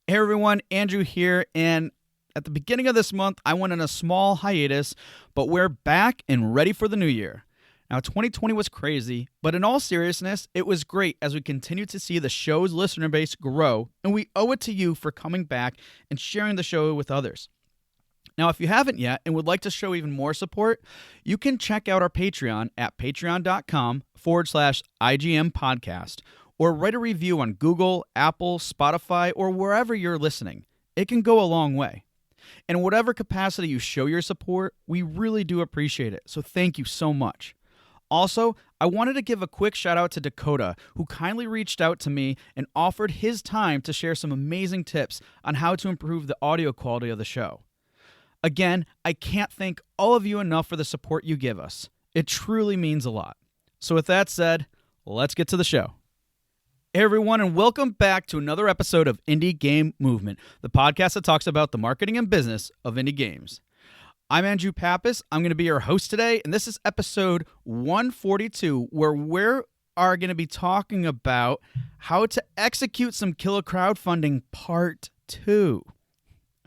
Hey everyone, Andrew here, and at the beginning of this month, I went on a small hiatus, but we're back and ready for the new year. Now, 2020 was crazy, but in all seriousness, it was great as we continue to see the show's listener base grow, and we owe it to you for coming back and sharing the show with others. Now, if you haven't yet and would like to show even more support, you can check out our Patreon at patreon.com/IGM podcast, or write a review on Google, Apple, Spotify, or wherever you're listening. It can go a long way. In whatever capacity you show your support, we really do appreciate it, so thank you so much. Also, I wanted to give a quick shout out to Dakota, who kindly reached out to me and offered his time to share some amazing tips on how to improve the audio quality of the show. Again, I can't thank all of you enough for the support you give us. It truly means a lot. So with that said, let's get to the show. Hey everyone, and welcome back to another episode of Indie Game Movement, the podcast that talks about the marketing and business of indie games. I'm Andrew Pappas. I'm going to be your host today, and this is episode 142, where we are going to be talking about how to execute some Killah Crowdfunding Part 2.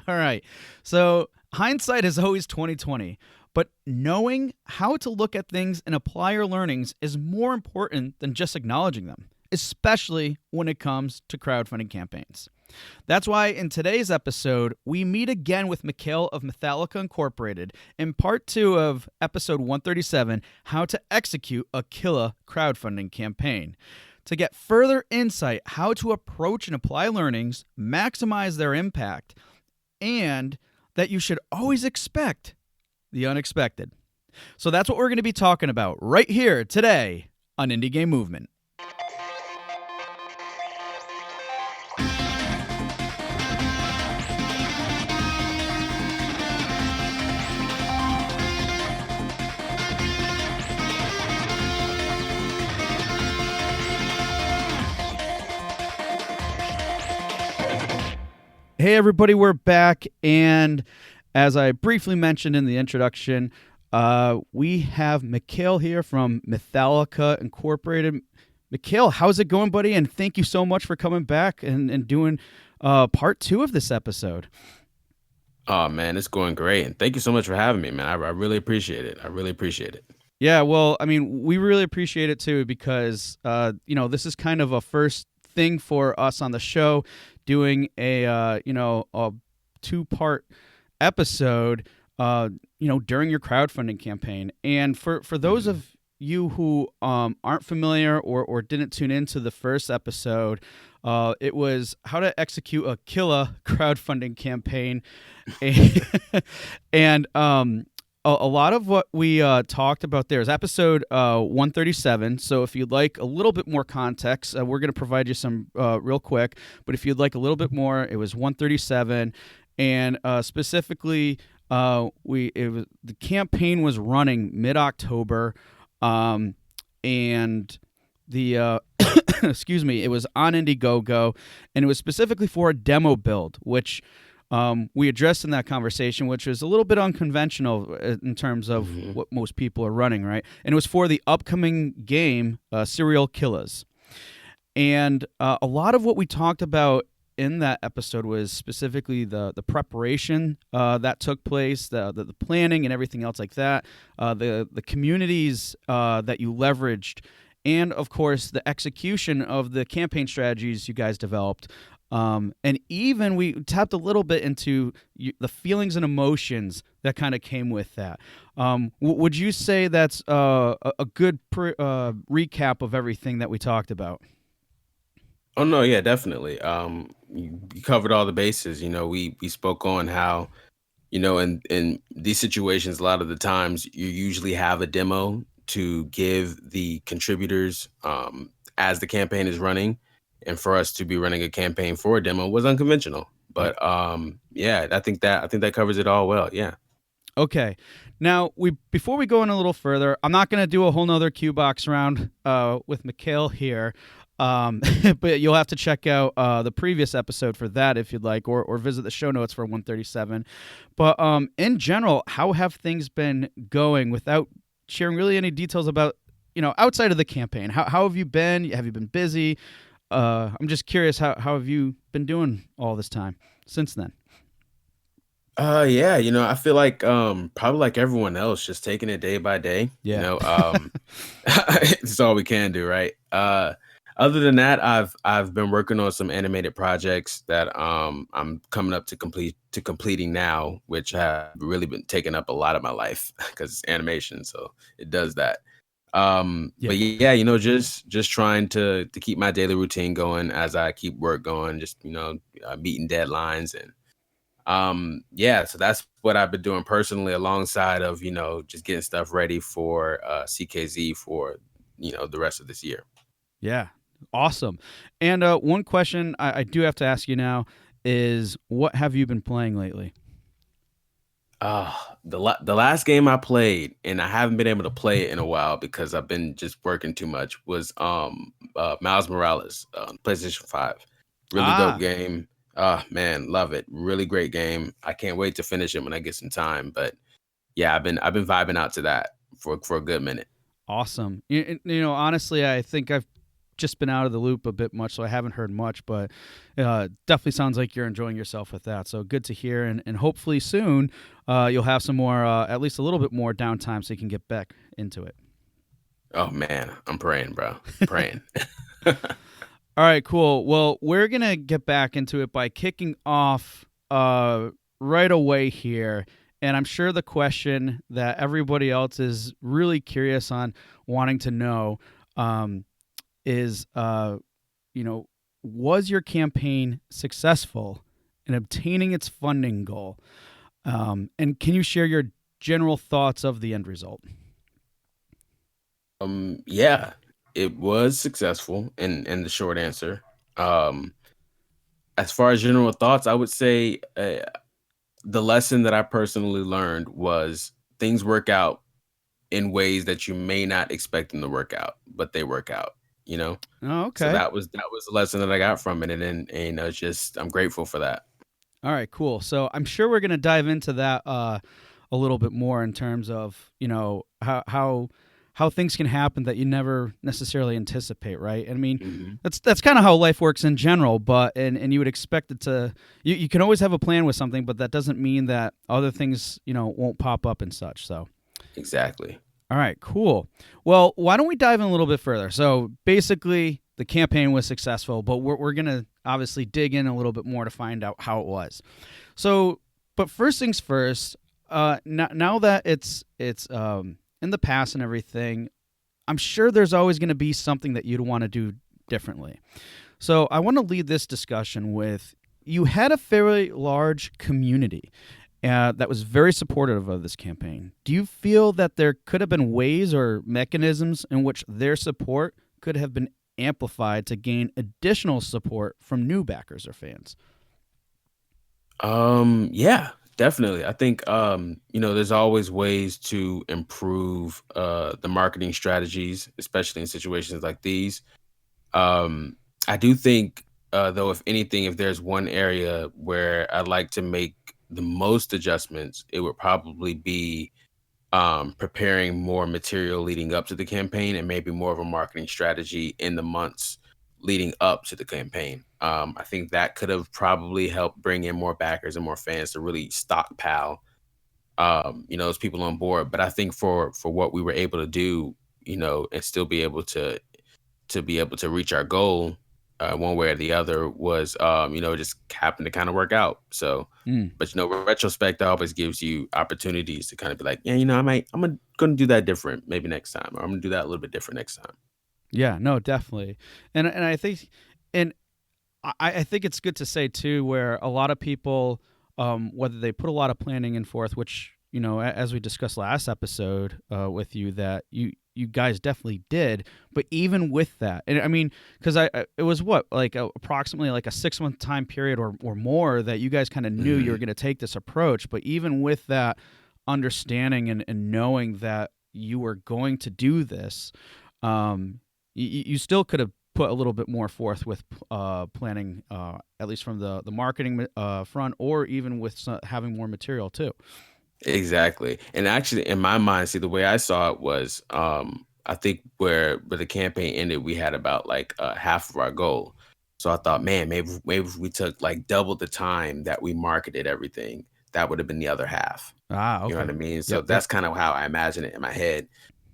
All right, so hindsight is always 2020, but knowing how to look at things and apply your learnings is more important than just acknowledging them, especially when it comes to crowdfunding campaigns. That's why in today's episode, we meet again with Mikhail of Mythallica Incorporated in part 2 of episode 137, How to Execute a Killah Crowdfunding Campaign, to get further insight how to approach and apply learnings, maximize their impact, and that you should always expect the unexpected. So that's what we're going to be talking about right here today on Indie Game Movement. Hey everybody, we're back, and as I briefly mentioned in the introduction, we have Mikhail here from Mythallica Incorporated. Mikhail, how's it going, buddy? And thank you so much for coming back and doing part 2 of this episode. Oh man, it's going great, and thank you so much for having me, man. I really appreciate it. I really appreciate it. Yeah, well, I mean, we really appreciate it too because this is kind of a first thing for us on the show, doing a 2-part episode during your crowdfunding campaign. And for those of you who aren't familiar or didn't tune into the first episode, it was how to execute a Killah crowdfunding campaign. And a lot of what we talked about there is episode 137. So if you'd like a little bit more context, we're going to provide you some real quick. But if you'd like a little bit more, it was 137. And specifically, the campaign was running mid-October. And the excuse me, it was on Indiegogo. And it was specifically for a demo build, which we addressed in that conversation, which is a little bit unconventional in terms of what most people are running, right? And it was for the upcoming game, Serial Killahs. And a lot of what we talked about in that episode was specifically the preparation that took place, the planning and everything else like that, the communities that you leveraged, and, of course, the execution of the campaign strategies you guys developed. And even we tapped a little bit into the feelings and emotions that kind of came with that. Would you say that's a good recap of everything that we talked about? Oh no, yeah, definitely. You covered all the bases. We spoke on how, in these situations, a lot of the times you usually have a demo to give the contributors as the campaign is running. And for us to be running a campaign for a demo was unconventional. But yeah, I think that covers it all well. Yeah. Okay. Now, before we go in a little further, I'm not going to do a whole nother Q box round with Mikhail here. But you'll have to check out the previous episode for that if you'd like, or visit the show notes for 137. But in general, how have things been going without sharing really any details about, outside of the campaign? How have you been? Have you been busy? I'm just curious, how have you been doing all this time since then? Yeah, I feel like probably like everyone else, just taking it day by day, Yeah. it's all we can do, right? Other than that, I've been working on some animated projects that I'm coming up to completing now, which have really been taking up a lot of my life because it's animation, so it does that. Yeah. But yeah, just trying to keep my daily routine going as I keep work going, just meeting deadlines and yeah, so that's what I've been doing personally alongside of, just getting stuff ready for CKZ for, the rest of this year. Yeah. Awesome. And one question I do have to ask you now is, what have you been playing lately? The last game I played, and I haven't been able to play it in a while because I've been just working too much, was Miles Morales, PlayStation 5. Really dope Ah, game. Man, love it. Really great game. I can't wait to finish it when I get some time. But yeah, I've been vibing out to that for a good minute. awesome. Honestly, I think I've just been out of the loop a bit much, so I haven't heard much, but definitely sounds like you're enjoying yourself with that. So good to hear, and hopefully soon you'll have some more, at least a little bit more downtime, so you can get back into it. Oh man, I'm praying, bro. Praying. All right, cool. Well, we're gonna get back into it by kicking off right away here, and I'm sure the question that everybody else is really curious on, wanting to know, um, is, you know, was your campaign successful in obtaining its funding goal? And can you share your general thoughts of the end result? Yeah, it was successful in the short answer. Um, as far as general thoughts, I would say the lesson that I personally learned was things work out in ways that you may not expect them to work out, but they work out, you know? Oh, So okay. that was the lesson that I got from it. And it's just I'm grateful for that. All right, cool. So I'm sure we're going to dive into that a little bit more in terms of, how things can happen that you never necessarily anticipate, right? I mean, Hmm. that's kind of how life works in general, but and you would expect it to, you can always have a plan with something, but that doesn't mean that other things, won't pop up and such. So Exactly. all right, cool. Well, why don't we dive in a little bit further? So basically, the campaign was successful, but we're going to obviously dig in a little bit more to find out how it was. So, but first things first, now that it's in the past and everything, I'm sure there's always going to be something that you'd want to do differently. So I want to lead this discussion with, you had a fairly large community that was very supportive of this campaign. Do you feel that there could have been ways or mechanisms in which their support could have been amplified to gain additional support from new backers or fans? Yeah, definitely. I think there's always ways to improve the marketing strategies, especially in situations like these. Um, I do think, though, if anything, if there's one area where I'd like to make the most adjustments, it would probably be preparing more material leading up to the campaign and maybe more of a marketing strategy in the months leading up to the campaign. I think that could have probably helped bring in more backers and more fans to really stockpile, those people on board. But I think for what we were able to do, and still be able to reach our goal, one way or the other, was just happened to kind of work out. So, Mm. but retrospect always gives you opportunities to kind of be like, yeah, I'm gonna do that different maybe next time, or I'm gonna do that a little bit different next time. Yeah, no, definitely, and I think, and I think it's good to say too, where a lot of people, whether they put a lot of planning in forth, which, as we discussed last episode with you, that you guys definitely did, but even with that, and I mean, because it was what, like approximately like a 6 month time period or more that you guys kind of knew you were Mhm. going to take this approach, but even with that understanding and knowing that you were going to do this, you still could have put a little bit more forth with planning, at least from the marketing front, or even with having more material too. Exactly. And actually, in my mind, see, the way I saw it was, I think where the campaign ended, we had about like half of our goal. So I thought, man, maybe if we took like double the time that we marketed everything, that would have been the other half. Ah, You know what okay. I mean? So Yep, yep. that's kind of how I imagine it in my head.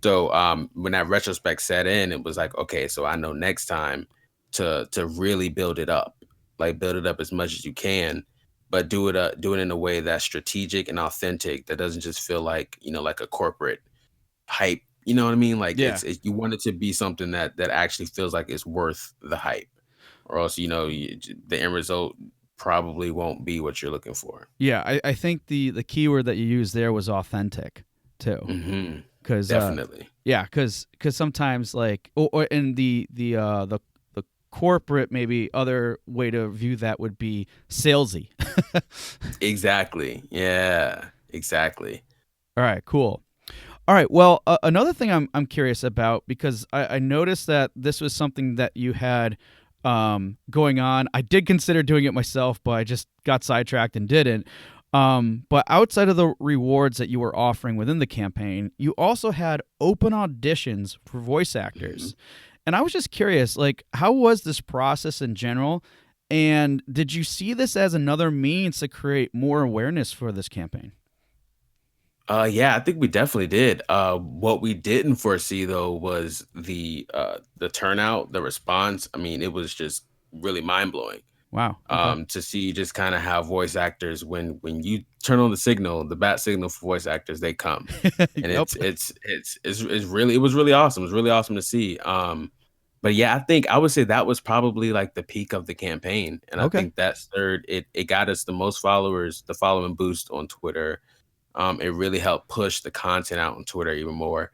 So when that retrospect set in, it was like, okay, so I know next time to really build it up, like build it up as much as you can, but do it in a way that's strategic and authentic. That doesn't just feel like like a corporate hype. You know what I mean? Like Yeah. you want it to be something that actually feels like it's worth the hype, or else the end result probably won't be what you're looking for. Yeah, I think the keyword that you used there was authentic too. Hmm. Cuz Definitely. yeah, cuz sometimes like or in the corporate maybe other way to view that would be salesy. Exactly. Yeah, exactly. All right, cool. All right. Well, another thing I'm curious about because I noticed that this was something that you had going on. I did consider doing it myself, but I just got sidetracked and didn't. But outside of the rewards that you were offering within the campaign, you also had open auditions for voice Mhm. actors, and I was just curious, like, how was this process in general? And did you see this as another means to create more awareness for this campaign? Yeah, I think we definitely did. What we didn't foresee though was the turnout, the response. I mean, it was just really mind blowing. Wow. Okay. To see just kind of how voice actors, when you turn on the signal, the bat signal for voice actors, they come, and Yep. it's really it was really awesome. It was really awesome to see. But yeah, I think I would say that was probably like the peak of the campaign, and I Okay. think that third it got us the most followers, the following boost on Twitter. It really helped push the content out on Twitter even more.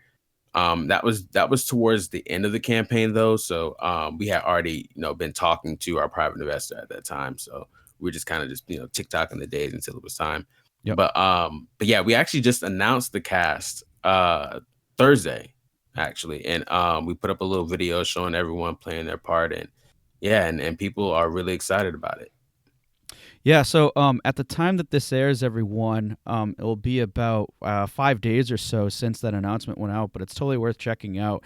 That was towards the end of the campaign though, so we had already been talking to our private investor at that time, so we are just kind of just TikToking the days until it was time. Yep. But yeah, we actually just announced the cast Thursday actually, and we put up a little video showing everyone playing their part, and yeah, and people are really excited about it. Yeah, so at the time that this airs, everyone, it will be about 5 days or so since that announcement went out. But it's totally worth checking out,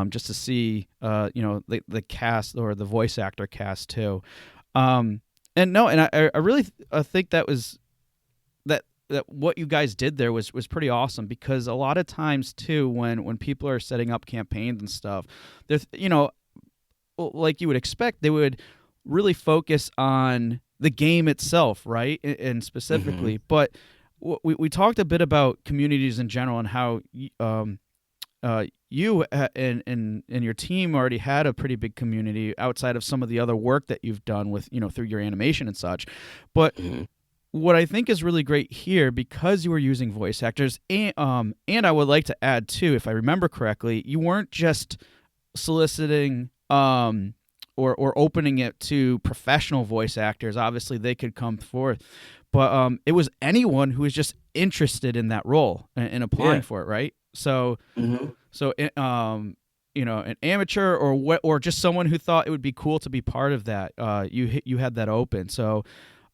just to see, the cast or the voice actor cast too. Um, and no, and I really think that what you guys did there was pretty awesome because a lot of times too, when people are setting up campaigns and stuff, there's like you would expect, they would really focus on the game itself, right? And Hmm. specifically, but we talked a bit about communities in general and how you and your team already had a pretty big community outside of some of the other work that you've done with through your animation and such. But Hmm. what I think is really great here because you were using voice actors, and I would like to add too, if I remember correctly, you weren't just soliciting or opening it to professional voice actors. Obviously they could come forth, but it was anyone who was just interested in that role and applying Yeah. for it, right? So Hmm. so an amateur or what, or just someone who thought it would be cool to be part of that, you had that open. So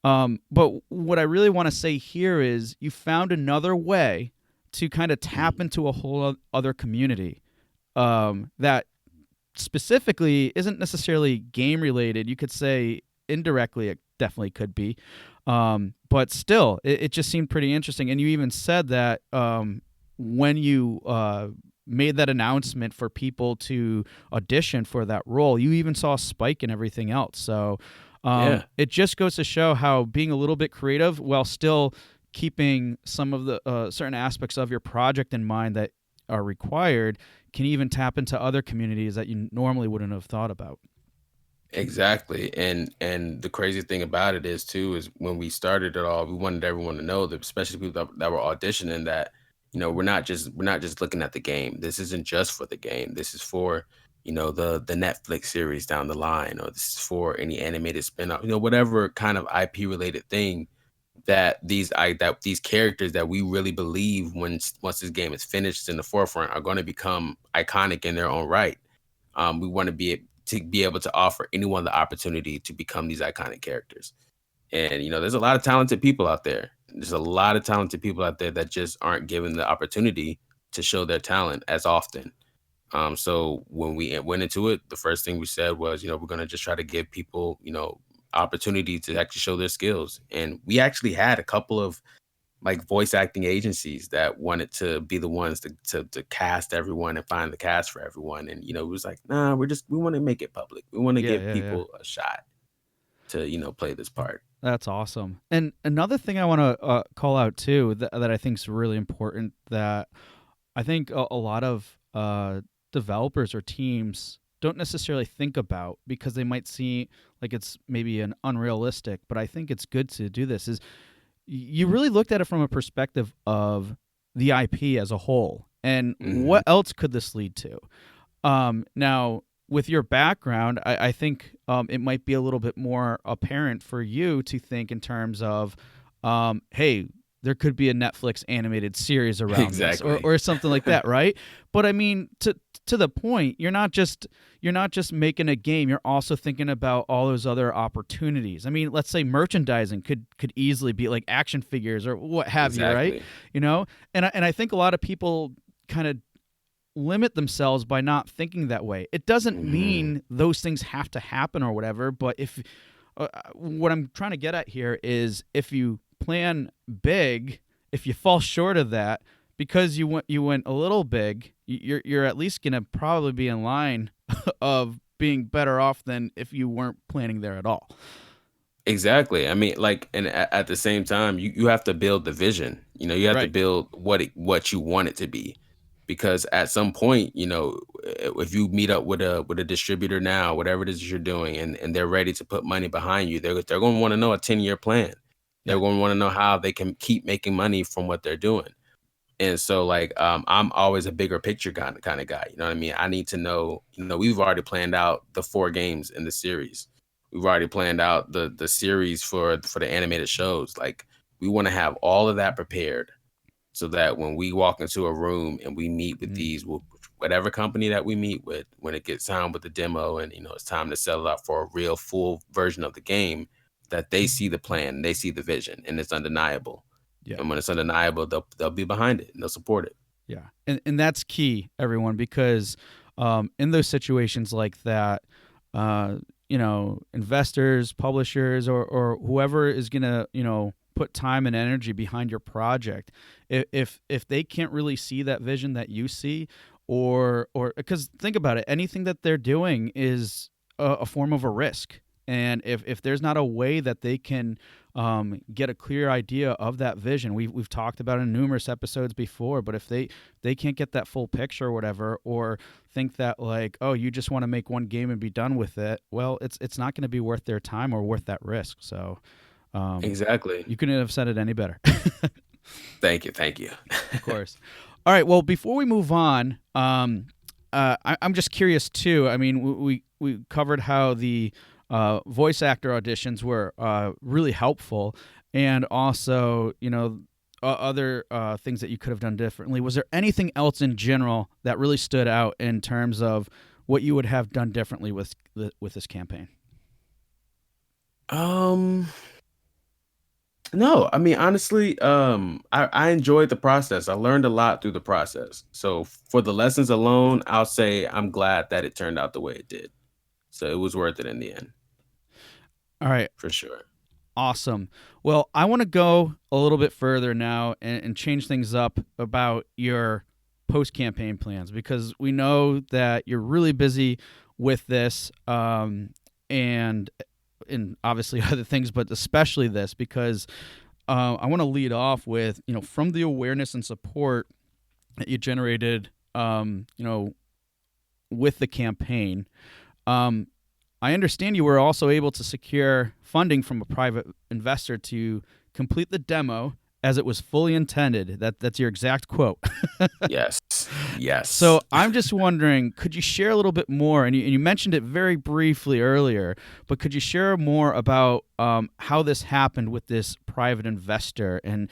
but what I really want to say here is you found another way to kind of tap into a whole other community, that specifically isn't necessarily game related. You could say indirectly it definitely could be, but still, it just seemed pretty interesting. And you even said that when you made that announcement for people to audition for that role, you even saw a spike and everything else. So Yeah. it just goes to show how being a little bit creative while still keeping some of the certain aspects of your project in mind that are required can even tap into other communities that you normally wouldn't have thought about. Exactly. And the crazy thing about it is too is when we started it all, we wanted everyone to know that, especially people that were auditioning, that we're not just looking at the game. This isn't just for the game. This is for the Netflix series down the line, or this is for any animated spin-off, whatever kind of IP related thing that these characters that we really believe once this game is finished in the forefront are going to become iconic in their own right. We want to be able to offer anyone the opportunity to become these iconic characters. And there's a lot of talented people out there. There's a lot of talented people out there that just aren't given the opportunity to show their talent as often. So when we went into it, the first thing we said was, we're going to just try to give people, opportunity to actually show their skills. And we actually had a couple of like voice acting agencies that wanted to be the ones to cast everyone and find the cast for everyone. And, it was like, nah, we want to make it public. We want to Yeah, give yeah, yeah. people a shot to, play this part. That's awesome. And another thing I want to call out too that I think is really important, that I think a lot of developers or teams don't necessarily think about, because they might see like it's maybe an unrealistic, but I think it's good to do this, is you really looked at it from a perspective of the IP as a whole and what else could this lead to. Now, with your background, I think it might be a little bit more apparent for you to think in terms of, hey, there could be a Netflix animated series around Exactly. this or something like that, right? But I mean, to the point, you're not just making a game, you're also thinking about all those other opportunities. I mean, let's say merchandising could easily be like action figures or what have you, right? And I think a lot of people kind of limit themselves by not thinking that way. It doesn't mean those things have to happen or whatever, but if what I'm trying to get at here is, if you plan big, if you fall short of that because you went a little big, you're at least going to probably be in line of being better off than if you weren't planning there at all. Exactly. I mean, like, and at the same time, you have to build the vision. You have to Right. build what you want it to be, because at some point, if you meet up with a distributor now, whatever it is you're doing, and they're ready to put money behind you, they're going to want to know a 10-year plan. They're Yeah. going to want to know how they can keep making money from what they're doing. And so, like, I'm always a bigger picture kind of guy. You know what I mean? I need to know. We've already planned out the 4 games in the series. We've already planned out the series for the animated shows. Like, we want to have all of that prepared, so that when we walk into a room and we meet with whatever company that we meet with, when it gets time with the demo and it's time to sell it out for a real full version of the game, that they see the plan, they see the vision, and it's undeniable. Yeah. And when it's undeniable, they'll be behind it and they'll support it. Yeah. And that's key, everyone, because in those situations like that, investors, publishers, or whoever is going to, put time and energy behind your project, if they can't really see that vision that you see, or because think about it, anything that they're doing is a form of a risk. And if there's not a way that they can get a clear idea of that vision, we've talked about it in numerous episodes before, but if they can't get that full picture or whatever, or think that like, oh, you just want to make one game and be done with it, well, it's not going to be worth their time or worth that risk. So Exactly. you couldn't have said it any better. Thank you. Of course. All right. Well, before we move on, I'm just curious too. I mean, we covered how the voice actor auditions were really helpful, and also, other things that you could have done differently. Was there anything else in general that really stood out in terms of what you would have done differently with this campaign? No, I mean, honestly, I enjoyed the process. I learned a lot through the process. So for the lessons alone, I'll say I'm glad that it turned out the way it did. So it was worth it in the end. All right. For sure. Awesome. Well, I want to go a little bit further now and change things up about your post-campaign plans, because we know that you're really busy with this, and obviously other things, but especially this, because I want to lead off with, from the awareness and support that you generated, with the campaign. I understand you were also able to secure funding from a private investor to complete the demo as it was fully intended. That's your exact quote. Yes. So I'm just wondering, could you share a little bit more? And you mentioned it very briefly earlier, but could you share more about how this happened with this private investor? And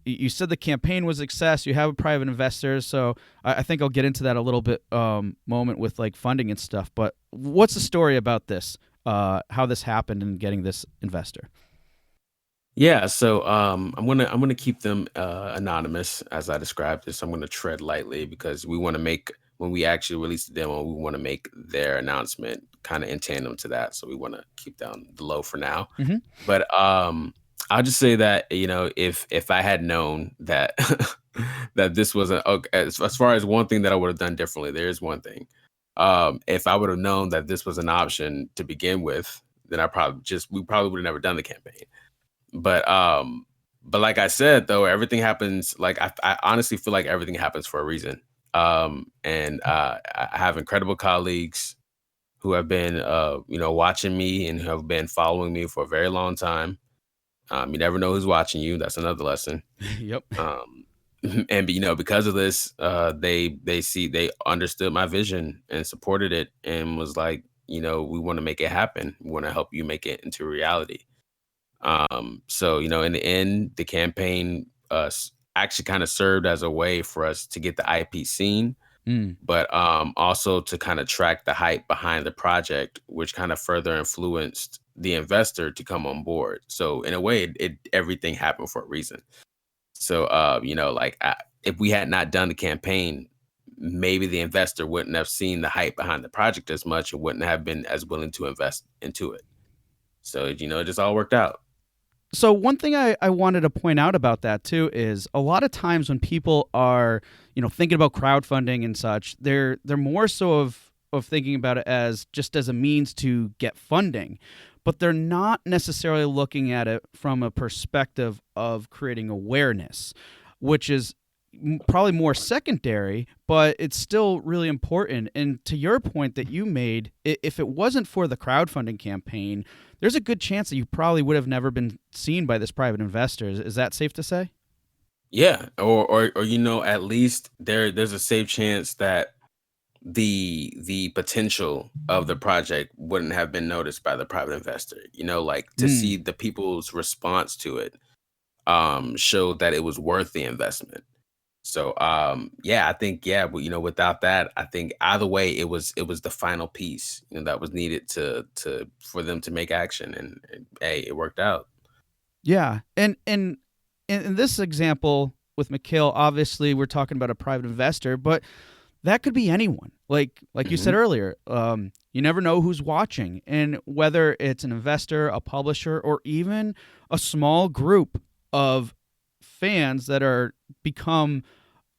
you said the campaign was a success. You have a private investor, so I think I'll get into that a little bit moment with like funding and stuff. But what's the story about this? How this happened and getting this investor? Yeah, so I'm gonna keep them anonymous as I described this. I'm gonna tread lightly because we want to make when we actually release the demo, we want to make their announcement kind of in tandem to that. So we want to keep down the low for now. Hmm. But I'll just say that, if I had known that that this was okay, as far as one thing that I would have done differently, there is one thing. If I would have known that this was an option to begin with, then we probably would have never done the campaign. But like I said, though, everything happens. Like I honestly feel like everything happens for a reason. And I have incredible colleagues who have been, watching me and who have been following me for a very long time. You never know who's watching you. That's another lesson. Yep. Um, and because of this, they understood my vision and supported it and was like, we want to make it happen. We want to help you make it into reality. So in the end, the campaign actually kind of served as a way for us to get the IP seen, Mm. but also to kind of track the hype behind the project, which kind of further influenced the investor to come on board. So in a way, everything happened for a reason. So if we had not done the campaign, maybe the investor wouldn't have seen the hype behind the project as much and wouldn't have been as willing to invest into it. So it just all worked out. So one thing I wanted to point out about that too is a lot of times when people are, thinking about crowdfunding and such, they're more so of thinking about it as just as a means to get funding, but they're not necessarily looking at it from a perspective of creating awareness, which is probably more secondary, but it's still really important. And to your point that you made, if it wasn't for the crowdfunding campaign, there's a good chance that you probably would have never been seen by this private investor. Is that safe to say? Yeah, or at least there's a safe chance that the potential of the project wouldn't have been noticed by the private investor. Like to see the people's response to it showed that it was worth the investment. So I think without that, I think either way it was the final piece that was needed to for them to make action, and hey, it worked out. Yeah, and in this example with Mikhail, obviously we're talking about a private investor, but that could be anyone. Like you said Hmm. earlier, you never know who's watching, and whether it's an investor, a publisher, or even a small group of fans that are become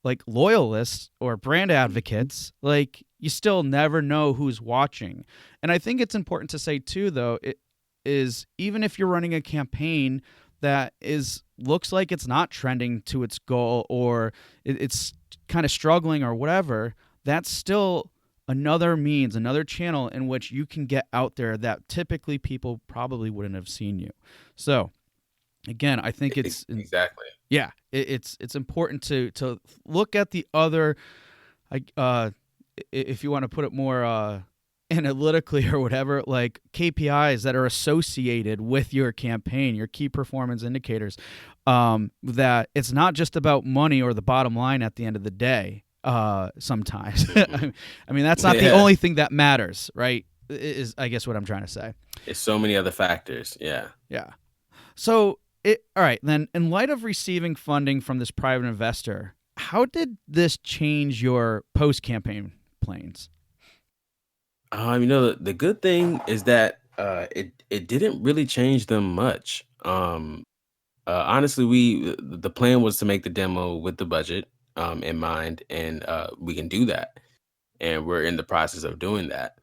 like loyalists or brand advocates, like you still never know who's watching. And I think it's important to say too, though, it is even if you're running a campaign that looks like it's not trending to its goal or it's kind of struggling or whatever, that's still another means, another channel in which you can get out there that typically people probably wouldn't have seen you. So again, I think it's Exactly. yeah, it's important to look at the other, if you want to put it more analytically or whatever, like KPIs that are associated with your campaign, your key performance indicators. That it's not just about money or the bottom line at the end of the day. Sometimes, Mhm. I mean that's not the Yeah, only thing that matters, right? Is I guess what I'm trying to say. it's so many other factors. Yeah. Yeah. So, all right, then, in light of receiving funding from this private investor, how did this change your post campaign plans? The good thing is that it didn't really change them much. Honestly, the plan was to make the demo with the budget in mind, and we can do that, and we're in the process of doing that.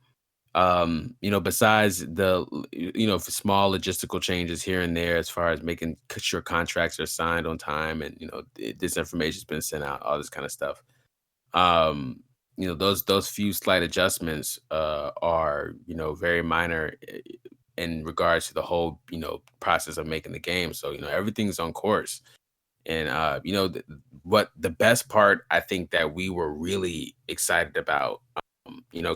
Besides for small logistical changes here and there, as far as making sure contracts are signed on time, and this information's been sent out, all this kind of stuff. Those few slight adjustments are very minor in regards to the whole process of making the game. So everything's on course. And what the best part I think that we were really excited about,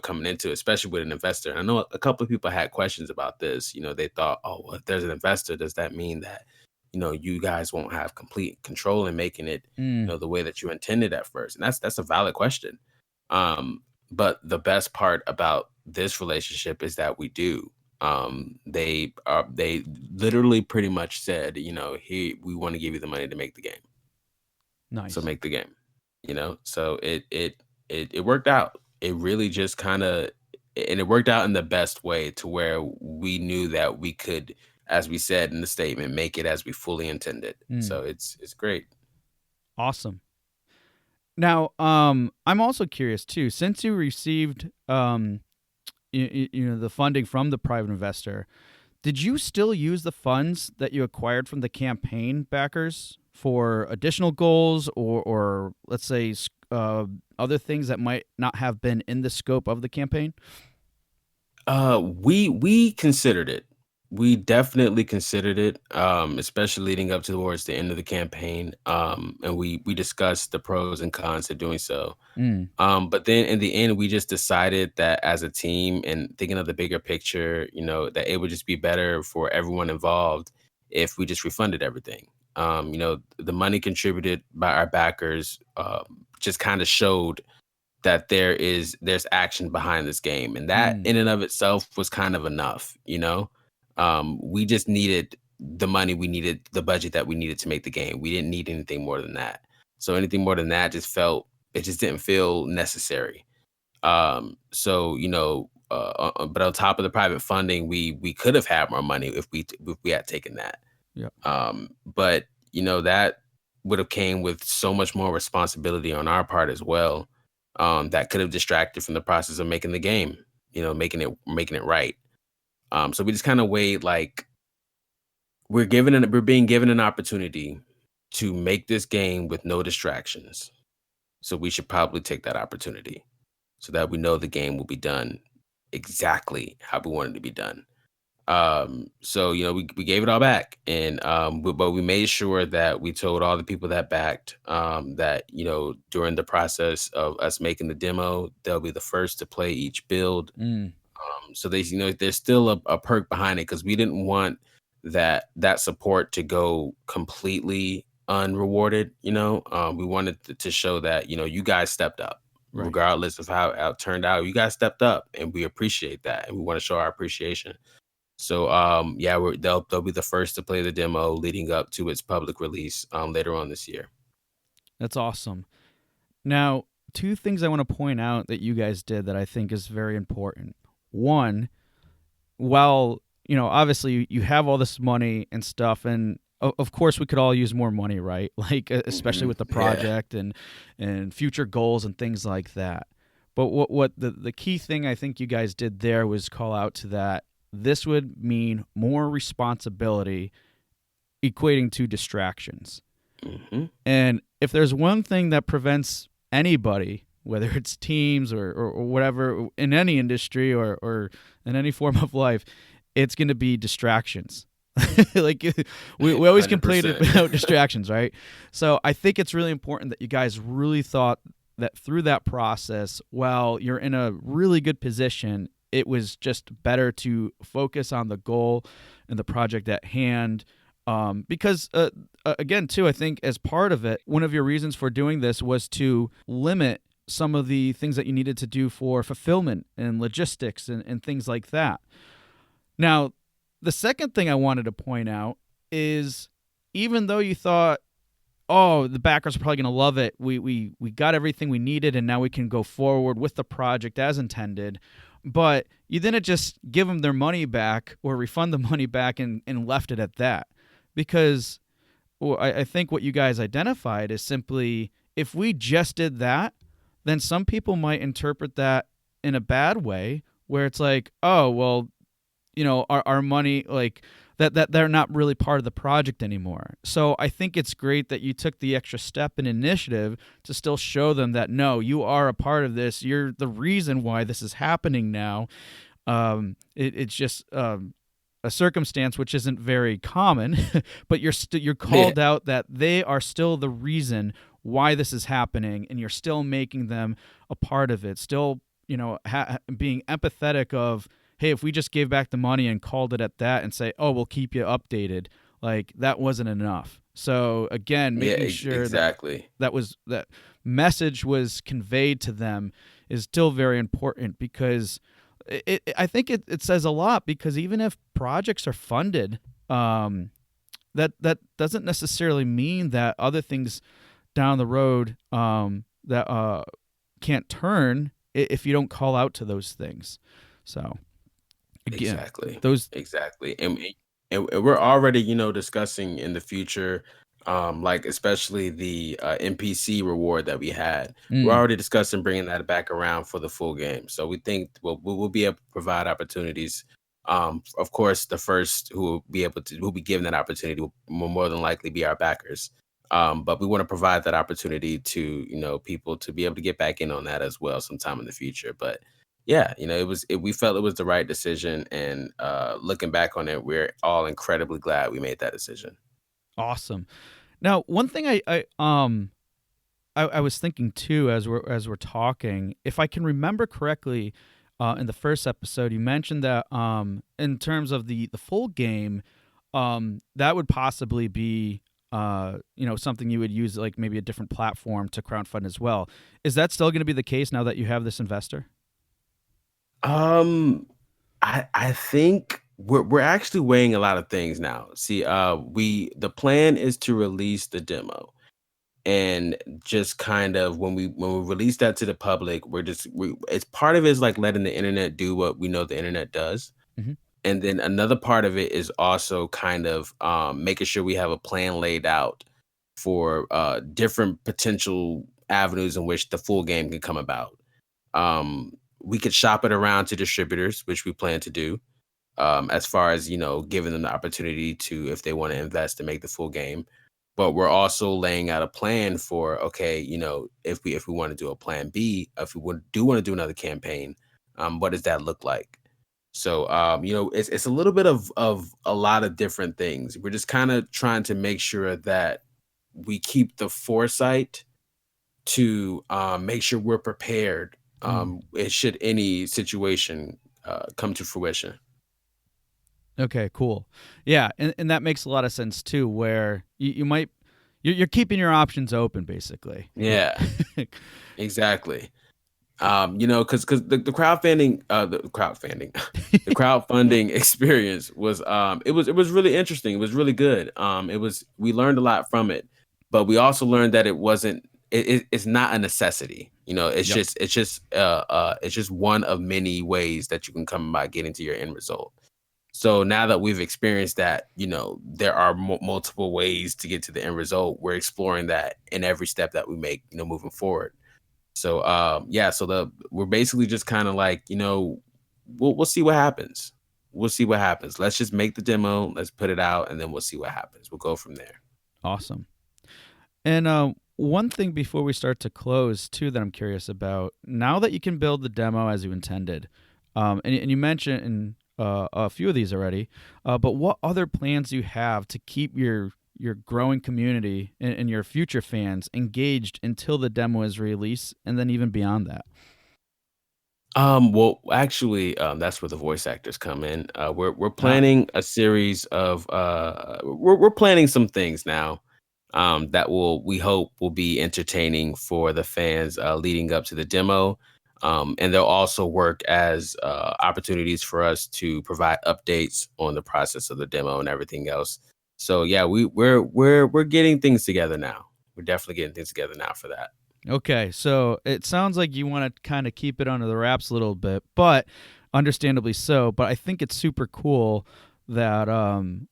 coming into, especially with an investor. And I know a couple of people had questions about this. They thought, oh, well, if there's an investor, does that mean that you guys won't have complete control in making it Mm, the way that you intended at first? And that's a valid question. But the best part about this relationship is that we do. They literally pretty much said, here, we want to give you the money to make the game. So nice. make the game. So it worked out. It really just kind of, and it worked out in the best way to where we knew that we could, as we said in the statement, make it as we fully intended. Mm, So it's great. awesome. Now, I'm also curious too. Since you received, the funding from the private investor, did you still use the funds that you acquired from the campaign backers for additional goals, or let's say, other things that might not have been in the scope of the campaign? We considered it. We definitely considered it, especially leading up towards the end of the campaign. And we discussed the pros and cons of doing so. Mm, But then in the end, we just decided that as a team and thinking of the bigger picture, that it would just be better for everyone involved if we just refunded everything. The money contributed by our backers just kind of showed that there's action behind this game, and that mm, in and of itself was kind of enough. We just needed the money, we needed the budget that we needed to make the game. We didn't need anything more than that. So anything more than that just didn't feel necessary. But on top of the private funding, we could have had more money if we had taken that. yeah, But that would have came with so much more responsibility on our part as well. That could have distracted from the process of making the game, making it right. So we just kind of weighed like we're being given an opportunity to make this game with no distractions. So we should probably take that opportunity so that we know the game will be done exactly how we want it to be done. So we gave it all back, and but we made sure that we told all the people that backed that during the process of us making the demo, they'll be the first to play each build. mm, So there's still a perk behind it because we didn't want that support to go completely unrewarded. We wanted to show that you guys stepped up right. regardless of how it turned out. You guys stepped up, and we appreciate that, and we want to show our appreciation. So yeah, they'll be the first to play the demo leading up to its public release later on this year. That's awesome. Now, two things I want to point out that you guys did that I think is very important. One, while obviously you have all this money and stuff, and of course we could all use more money, right? Like, especially with the Yeah. project and future goals and things like that. But what the key thing I think you guys did there was call out to that this would mean more responsibility equating to distractions. Hmm. And if there's one thing that prevents anybody, whether it's teams or whatever, in any industry or in any form of life, it's going to be distractions. Like, we always complain 100%. about distractions, right? So I think it's really important that you guys really thought that through that process, while you're in a really good position, it was just better to focus on the goal and the project at hand. Because again, too, I think as part of it, one of your reasons for doing this was to limit some of the things that you needed to do for fulfillment and logistics and things like that. Now, the second thing I wanted to point out is, even though you thought, oh, the backers are probably going to love it, we got everything we needed and now we can go forward with the project as intended, but you didn't just give them their money back or refund the money back and left it at that. Because I think what you guys identified is simply, if we just did that, then some people might interpret that in a bad way, where it's like, oh, well, our money, like that they're not really part of the project anymore. So I think it's great that you took the extra step and initiative to still show them that, no, you are a part of this. You're the reason why this is happening now. It's just a circumstance which isn't very common, but you're Yeah. called out that they are still the reason why this is happening, and you're still making them a part of it. Still, being empathetic of, hey, if we just gave back the money and called it at that and say, oh, we'll keep you updated, like, that wasn't enough. So again, Yeah, making sure that exactly. that message was conveyed to them is still very important, because I think it says a lot, because even if projects are funded, that doesn't necessarily mean that other things down the road that can't turn if you don't call out to those things. So again, Exactly. those. Exactly. And we're already, discussing in the future, like especially the NPC reward that we had. We're Mm, already discussing bringing that back around for the full game. So we think we will be able to provide opportunities. Of course, the first who will be given that opportunity will more than likely be our backers. But we want to provide that opportunity to, people to be able to get back in on that as well sometime in the future. But yeah, we felt it was the right decision, and looking back on it, we're all incredibly glad we made that decision. awesome. Now, one thing I was thinking too as we're talking, if I can remember correctly, in the first episode, you mentioned that in terms of the full game, that would possibly be something you would use, like maybe a different platform to crowdfund as well. Is that still going to be the case now that you have this investor? Um, I think we're actually weighing a lot of things now. See, the plan is to release the demo, and just kind of when we release that to the public, it's part of it is like letting the internet do what we know the internet does. Hmm. And then another part of it is also kind of making sure we have a plan laid out for different potential avenues in which the full game can come about. We could shop it around to distributors, which we plan to do, as far as giving them the opportunity to, if they want to invest and make the full game. But we're also laying out a plan for, okay, if we want to do a plan B, if we do want to do another campaign, what does that look like? So it's a little bit of a lot of different things. We're just kind of trying to make sure that we keep the foresight to make sure we're prepared, Mm. should any situation come to fruition. Okay, cool. Yeah, and that makes a lot of sense too, where you might you're keeping your options open basically. Yeah, exactly. Because the crowdfunding, the crowdfunding experience was it was really interesting. It was really good. We learned a lot from it, but we also learned that it's not a necessity. It's Yep. just one of many ways that you can come about getting to your end result. So now that we've experienced that, there are multiple ways to get to the end result. We're exploring that in every step that we make, moving forward. So yeah, so we're basically just kind of like, we'll see what happens. We'll see what happens. Let's just make the demo, let's put it out, and then we'll see what happens. We'll go from there. Awesome. And one thing before we start to close, too, that I'm curious about, now that you can build the demo as you intended, and you mentioned a few of these already, but what other plans do you have to keep your growing community and your future fans engaged until the demo is released, and then even beyond that? Well, actually, that's where the voice actors come in. We're Ah, planning a series of we're planning some things now, that we hope will be entertaining for the fans leading up to the demo. And they'll also work as opportunities for us to provide updates on the process of the demo and everything else. So yeah, we're getting things together now. We're definitely getting things together now for that. okay, so it sounds like you want to kind of keep it under the wraps a little bit, but understandably so. But I think it's super cool that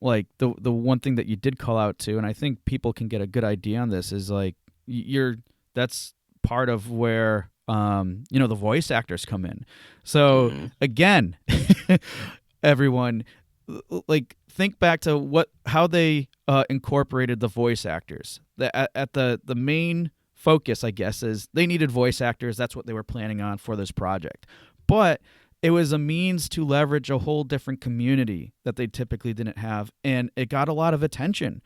like the one thing that you did call out to, and I think people can get a good idea on this, is like you're that's part of where the voice actors come in. So Hmm. again, everyone, like think back to how they incorporated the voice actors. At the main focus, I guess, is they needed voice actors. That's what they were planning on for this project. But it was a means to leverage a whole different community that they typically didn't have, and it got a lot of attention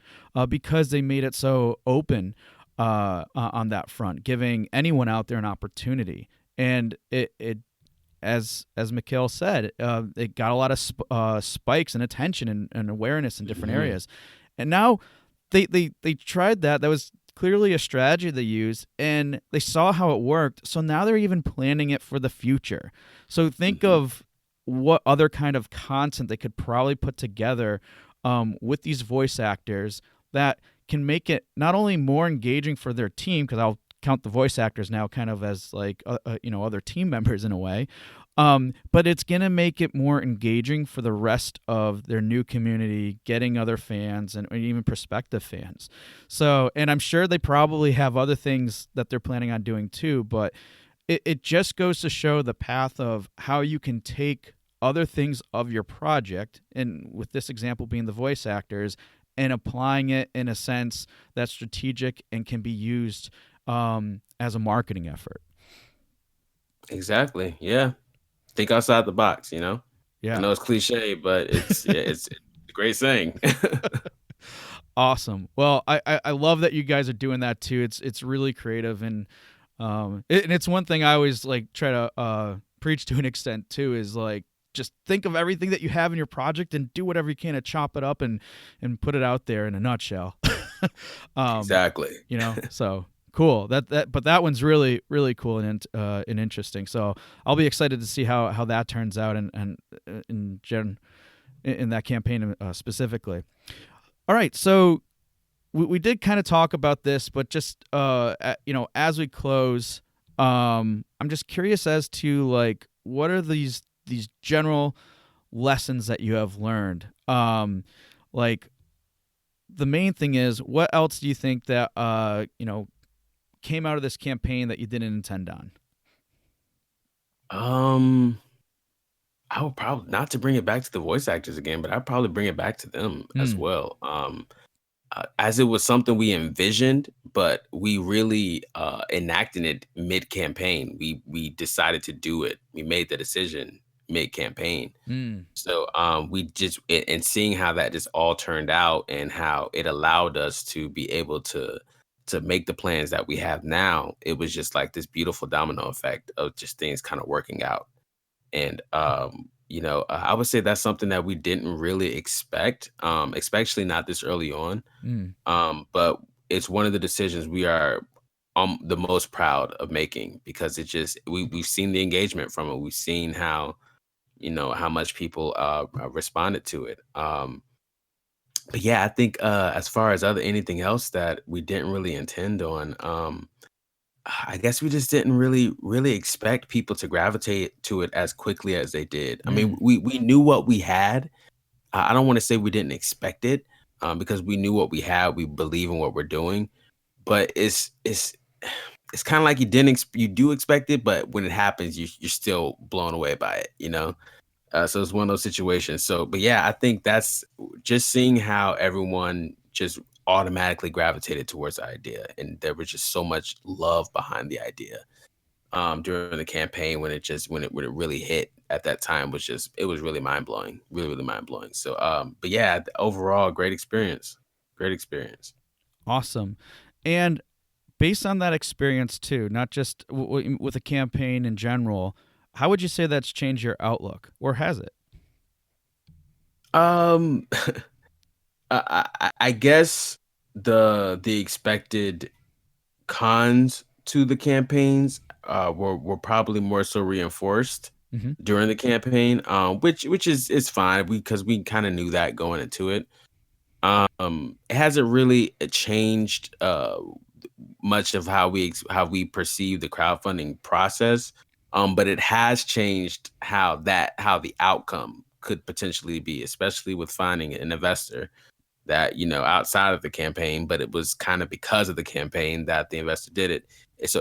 because they made it so open on that front, giving anyone out there an opportunity. And it as Mikhail said, it got a lot of spikes and attention and awareness in different Hmm. areas. And now they tried that. That was clearly a strategy they used, and they saw how it worked. So now they're even planning it for the future. So think Hmm. of what other kind of content they could probably put together with these voice actors that can make it not only more engaging for their team, because I'll count the voice actors now kind of as like other team members in a way. But it's going to make it more engaging for the rest of their new community, getting other fans and even prospective fans. So, and I'm sure they probably have other things that they're planning on doing too, but it just goes to show the path of how you can take other things of your project, and with this example being the voice actors, and applying it in a sense that's strategic and can be used as a marketing effort. Exactly. Yeah. Think outside the box, you know? I Yeah. know it's cliche, but it's a great saying. Awesome. Well, I love that you guys are doing that too. It's really creative, and and it's one thing I always like try to preach to an extent too, is like just think of everything that you have in your project and do whatever you can to chop it up and put it out there in a nutshell. Exactly. So cool. But that one's really really cool and interesting. So I'll be excited to see how that turns out and in that campaign specifically. All right, so we did kind of talk about this, but just as we close, I'm just curious as to like what are these general lessons that you have learned. Like the main thing is, what else do you think that came out of this campaign that you didn't intend on? I would probably, not to bring it back to the voice actors again, but I'd probably bring it back to them as Mm, well. As it was something we envisioned, but we really enacted it mid campaign. We decided to do it. We made the decision mid campaign. mm, So we just and seeing how that just all turned out and how it allowed us to be able to make the plans that we have now. It was just like this beautiful domino effect of just things kind of working out. And I would say that's something that we didn't really expect, especially not this early on. mm, But it's one of the decisions we are the most proud of making, because it just we've seen the engagement from it. We've seen how much people responded to it. But yeah, I think as far as other anything else that we didn't really intend on, I guess we just didn't really expect people to gravitate to it as quickly as they did. I mean, mm, we knew what we had. I don't want to say we didn't expect it, because we knew what we had. We believe in what we're doing, but it's kind of like you do expect it, but when it happens, you're still blown away by it. So it's one of those situations. So, but yeah, I think that's just seeing how everyone just automatically gravitated towards the idea, and there was just so much love behind the idea during the campaign, when it really hit at that time, it was really mind blowing, really really mind blowing. So, but yeah, overall, great experience. awesome. And based on that experience too, not just with a campaign in general, how would you say that's changed your outlook, or has it? Um, I guess the expected cons to the campaigns were probably more so reinforced Hmm. during the campaign, which is fine because we kind of knew that going into it. It hasn't really changed much of how we perceive the crowdfunding process, but it has changed how the outcome could potentially be, especially with finding an investor that outside of the campaign, but it was kind of because of the campaign that the investor did it. So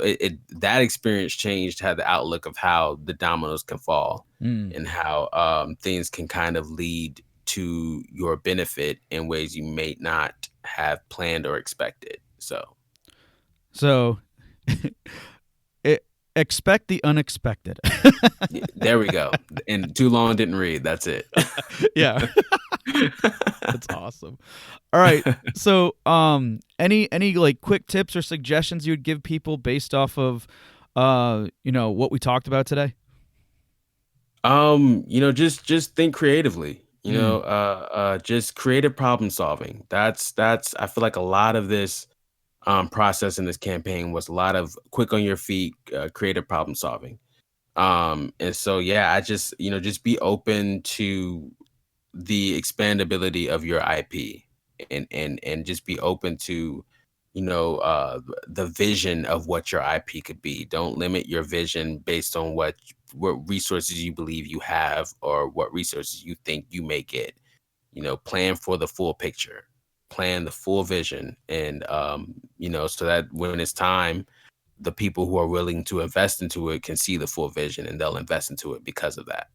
that experience changed how the outlook of how the dominoes can fall, Mm. and how things can kind of lead to your benefit in ways you may not have planned or expected. So So it, expect the unexpected. there we go. And too long didn't read. That's it. Yeah. That's awesome. All right. So, any like quick tips or suggestions you would give people based off of, what we talked about today? Just think creatively. Mm, Just creative problem solving. That's I feel like a lot of this process in this campaign was a lot of quick on your feet, creative problem solving. And so yeah, I just be open to the expandability of your IP, and just be open to the vision of what your IP could be. Don't limit your vision based on what resources you believe you have or what resources you think you may get. Plan for the full picture, plan the full vision, and so that when it's time, the people who are willing to invest into it can see the full vision and they'll invest into it because of that.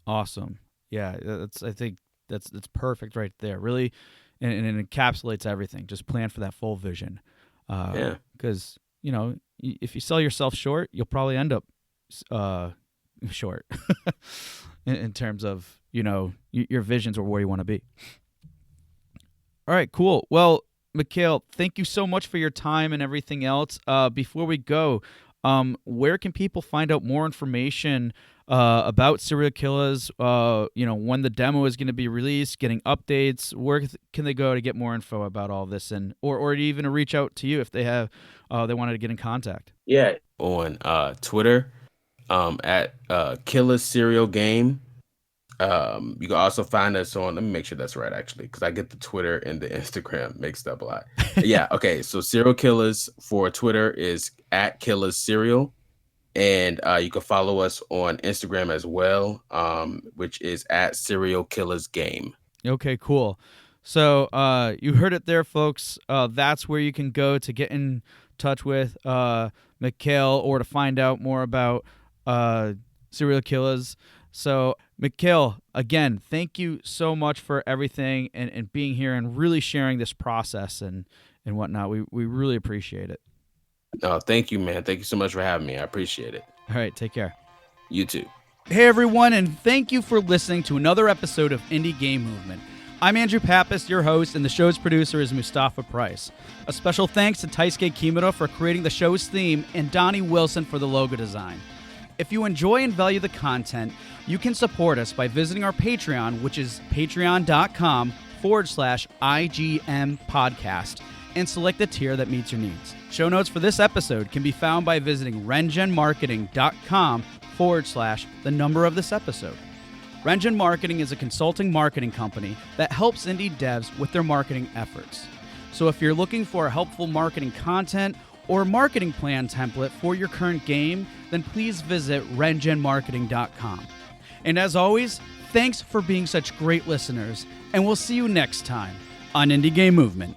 Awesome. Yeah, I think that's perfect right there. Really, and it encapsulates everything. Just plan for that full vision. Because if you sell yourself short, you'll probably end up short in terms of your visions or where you want to be. All right, cool. Well, Mikhail, thank you so much for your time and everything else. Before we go, where can people find out more information about Serial Killahs? When the demo is going to be released, getting updates. Where can they go to get more info about all this, and or even to reach out to you if they have they wanted to get in contact? Yeah, on Twitter at Killah Serial Game. You can also find us on, let me make sure that's right, actually, because I get the Twitter and the Instagram mixed up a lot. Yeah, okay, so Serial Killahs for Twitter is at Killahs Serial, and you can follow us on Instagram as well, which is at Serial Killahs Game. Okay, cool. So you heard it there, folks. That's where you can go to get in touch with Mikhail or to find out more about Serial Killahs. So, Mikhail, again, thank you so much for everything and being here and really sharing this process and whatnot. We really appreciate it. Oh, thank you, man. Thank you so much for having me. I appreciate it. All right, take care. You too. Hey, everyone, and thank you for listening to another episode of Indie Game Movement. I'm Andrew Pappas, your host, and the show's producer is Mustafa Price. A special thanks to Taisuke Kimura for creating the show's theme and Donnie Wilson for the logo design. If you enjoy and value the content, you can support us by visiting our Patreon, which is patreon.com/IGM podcast, and select the tier that meets your needs. Show notes for this episode can be found by visiting rengenmarketing.com/the number of this episode. Rengen Marketing is a consulting marketing company that helps indie devs with their marketing efforts. So if you're looking for helpful marketing content or marketing plan template for your current game, then please visit rengenmarketing.com. And as always, thanks for being such great listeners, and we'll see you next time on Indie Game Movement.